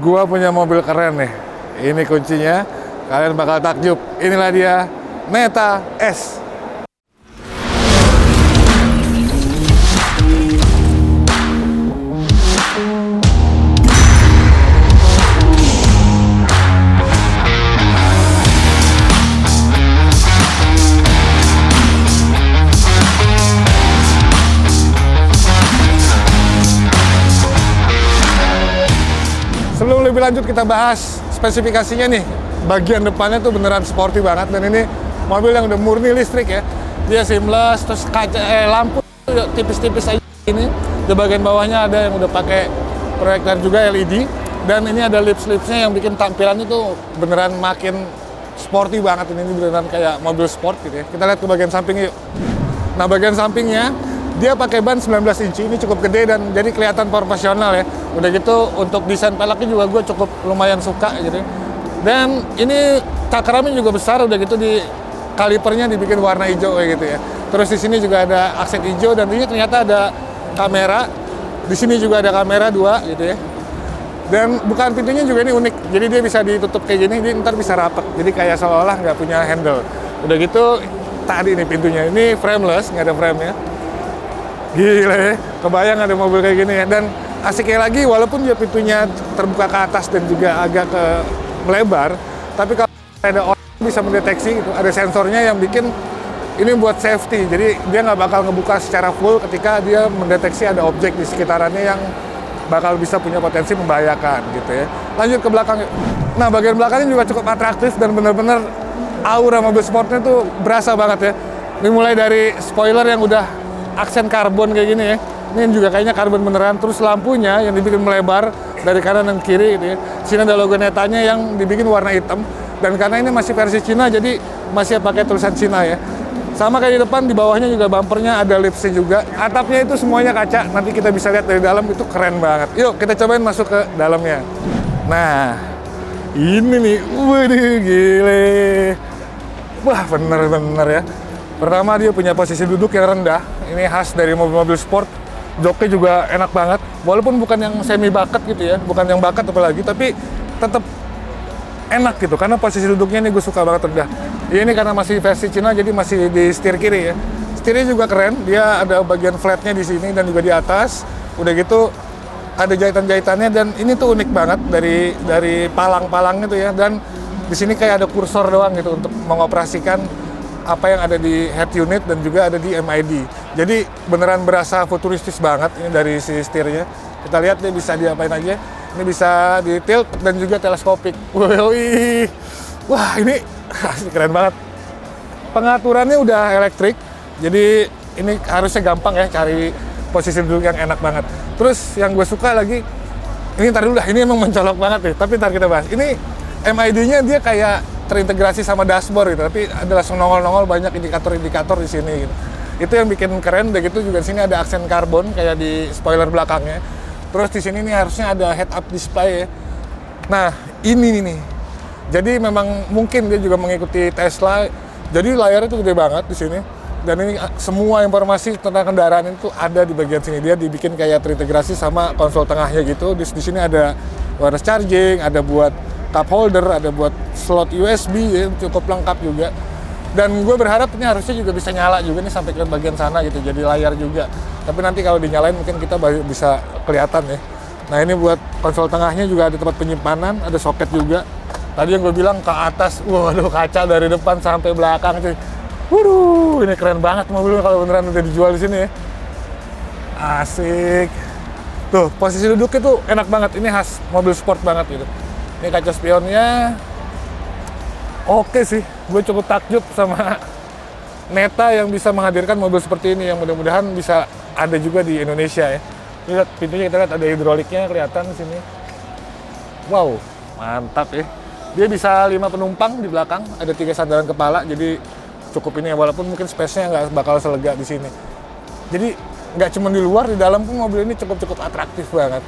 Gua punya mobil keren nih. Ini kuncinya. Kalian bakal takjub. Inilah dia, Neta S. Sebelum lebih lanjut kita bahas spesifikasinya nih. Bagian depannya tuh beneran sporty banget, dan ini mobil yang udah murni listrik ya. Dia seamless, terus lampu tipis-tipis aja ini. Di bagian bawahnya ada yang udah pakai proyektor juga LED, dan ini ada lips-lipsnya yang bikin tampilannya tuh beneran makin sporty banget. Ini beneran kayak mobil sport gitu ya. Kita lihat ke bagian samping yuk. Nah, bagian sampingnya dia pakai ban 19 inci, ini cukup gede dan jadi kelihatan profesional ya. Udah gitu untuk desain peleknya juga gue cukup lumayan suka gitu. Dan ini cakramnya juga besar, udah gitu di kalipernya dibikin warna hijau kayak gitu ya. Terus di sini juga ada aksen hijau, dan ini ternyata ada kamera. Di sini juga ada kamera 2 gitu ya. Dan bukaan pintunya juga ini unik. Jadi dia bisa ditutup kayak gini, dia ntar bisa rapat. Jadi kayak seolah-olah nggak punya handle. Udah gitu tadi nih pintunya, ini frameless, nggak ada frame-nya. Gila ya, kebayang ada mobil kayak gini ya. Dan asiknya lagi, walaupun dia pintunya terbuka ke atas dan juga agak ke melebar, tapi kalau ada orang bisa mendeteksi gitu, ada sensornya yang bikin ini buat safety. Jadi dia nggak bakal ngebuka secara full ketika dia mendeteksi ada objek di sekitarannya yang bakal bisa punya potensi membahayakan gitu ya. Lanjut ke belakang. Nah, bagian belakangnya juga cukup atraktif dan bener-bener aura mobil sportnya tuh berasa banget ya. Ini mulai dari spoiler yang udah aksen karbon kayak gini ya. Ini juga kayaknya karbon beneran. Terus lampunya yang dibikin melebar dari kanan dan kiri gitu ya. Sini ada logo Netanya yang dibikin warna hitam. Dan karena ini masih versi Cina, jadi masih pakai tulisan Cina ya. Sama kayak di depan, di bawahnya juga bumpernya ada lipsnya juga. Atapnya itu semuanya kaca. Nanti kita bisa lihat dari dalam, itu keren banget. Yuk kita cobain masuk ke dalamnya. Nah, ini nih. Waduh, gile. Wah, bener-bener ya. Pertama, dia punya posisi duduk yang rendah. Ini khas dari mobil-mobil sport. Joknya juga enak banget. Walaupun bukan yang semi bucket gitu ya, bukan yang bucket apalagi, tapi tetap enak gitu. Karena posisi duduknya ini gue suka banget rendah. Ini karena masih versi Cina, jadi masih di setir kiri ya. Setirnya juga keren. Dia ada bagian flatnya di sini dan juga di atas. Udah gitu ada jahitan-jahitannya, dan ini tuh unik banget dari palang-palang itu ya. Dan di sini kayak ada kursor doang gitu untuk mengoperasikan apa yang ada di head unit dan juga ada di MID. Jadi beneran berasa futuristis banget ini dari si setirnya. Kita lihat dia bisa diapain aja. Ini bisa di tilt dan juga teleskopik. Wah, ini keren banget. Pengaturannya udah elektrik. Jadi ini harusnya gampang ya cari posisi duduk yang enak banget. Terus yang gue suka lagi, ini ntar dulu dah, ini emang mencolok banget nih. Tapi ntar kita bahas. Ini MID-nya dia kayak terintegrasi sama dashboard gitu, tapi ada langsung nongol-nongol banyak indikator-indikator di sini gitu. Itu yang bikin keren. Dan gitu juga di sini ada aksen karbon kayak di spoiler belakangnya. Terus di sini nih harusnya ada head up display ya. Nah, ini nih. Jadi memang mungkin dia juga mengikuti Tesla. Jadi layarnya tuh gede banget di sini. Dan ini semua informasi tentang kendaraan itu ada di bagian sini. Dia dibikin kayak terintegrasi sama konsol tengahnya gitu. Di sini ada wireless charging, ada buat cup holder, ada buat slot USB ya, cukup lengkap juga. Dan gue berharap ini harusnya juga bisa nyala juga nih sampai ke bagian sana gitu, jadi layar juga. Tapi nanti kalau dinyalain mungkin kita bisa kelihatan ya. Nah, ini buat konsol tengahnya juga ada tempat penyimpanan, ada soket juga. Tadi yang gue bilang ke atas, waduh, kaca dari depan sampai belakang sih. Waduh, ini keren banget mobilnya kalau beneran udah dijual di sini ya. Asik. Tuh, posisi duduknya tuh enak banget. Ini khas mobil sport banget gitu. Ini kaca spionnya oke sih. Gue cukup takjub sama Neta yang bisa menghadirkan mobil seperti ini, yang mudah-mudahan bisa ada juga di Indonesia ya. Lihat pintunya, kita lihat ada hidroliknya kelihatan di sini. Wow, mantap ya. Dia bisa 5 penumpang di belakang, ada 3 sandaran kepala, jadi cukup ini ya. Walaupun mungkin space-nya nggak bakal selega di sini. Jadi nggak cuma di luar, di dalam pun mobil ini cukup atraktif banget.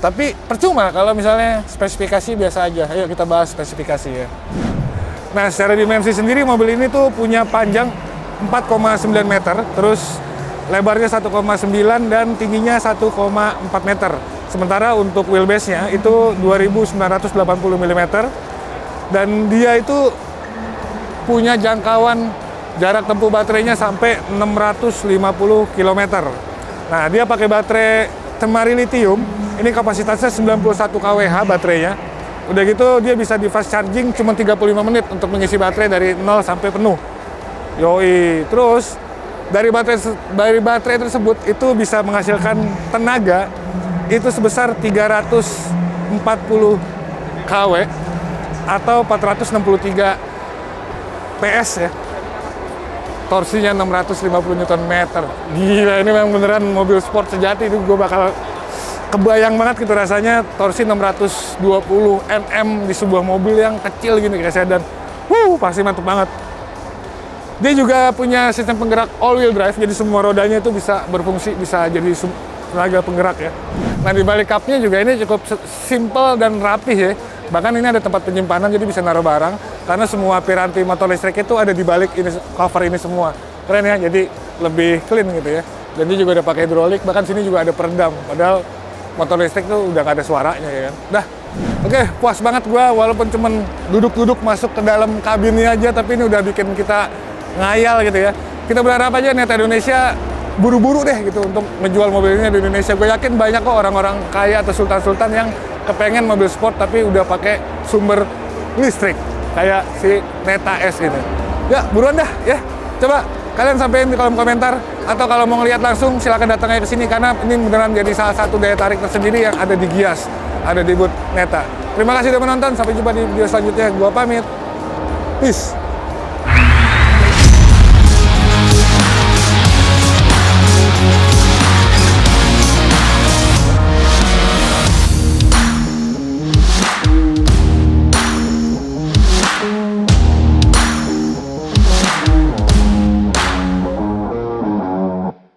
Tapi percuma kalau misalnya spesifikasi biasa aja. Ayo kita bahas spesifikasi ya. Nah, secara dimensi sendiri mobil ini tuh punya panjang 4,9 meter, terus lebarnya 1,9 dan tingginya 1,4 meter. Sementara untuk wheelbase-nya itu 2980 mm dan dia itu punya jangkauan jarak tempuh baterainya sampai 650 km. Nah, dia pakai baterai Temari Lithium. Ini kapasitasnya 91 kWh baterainya. Udah gitu dia bisa di fast charging cuma 35 menit untuk mengisi baterai dari 0 sampai penuh. Yoi. Terus dari baterai tersebut itu bisa menghasilkan tenaga itu sebesar 340 kW atau 463 PS ya. Torsinya 650 Nm. Gila, ini memang beneran mobil sport sejati. Itu gue bakal kebayang banget gitu rasanya torsi 620 Nm di sebuah mobil yang kecil gini kayak sedan. Pasti mantep banget. Dia juga punya sistem penggerak all-wheel drive, jadi semua rodanya itu bisa berfungsi, bisa jadi tenaga penggerak ya. Nah, di balik cupnya juga ini cukup simple dan rapih ya. Bahkan ini ada tempat penyimpanan, jadi bisa naruh barang. Karena semua piranti motor listrik itu ada di balik ini, cover ini semua. Keren ya, jadi lebih clean gitu ya. Dan dia juga ada pakai hidrolik, bahkan sini juga ada peredam. Padahal motor listrik tuh udah gak ada suaranya ya kan. Dah, oke, puas banget gua walaupun cuman duduk-duduk masuk ke dalam kabinnya aja, tapi ini udah bikin kita ngayal gitu ya. Kita berharap aja Neta Indonesia buru-buru deh gitu untuk ngejual mobil ini di Indonesia. Gue yakin banyak kok orang-orang kaya atau sultan-sultan yang kepengen mobil sport tapi udah pakai sumber listrik kayak si Neta S ini. Ya, buruan dah ya. Coba kalian sampein di kolom komentar, atau kalau mau ngeliat langsung silakan datang aja ke sini karena ini beneran jadi salah satu daya tarik tersendiri yang ada di Gias, ada di booth Neta. Terima kasih sudah menonton, sampai jumpa di video selanjutnya. Gua pamit. Peace.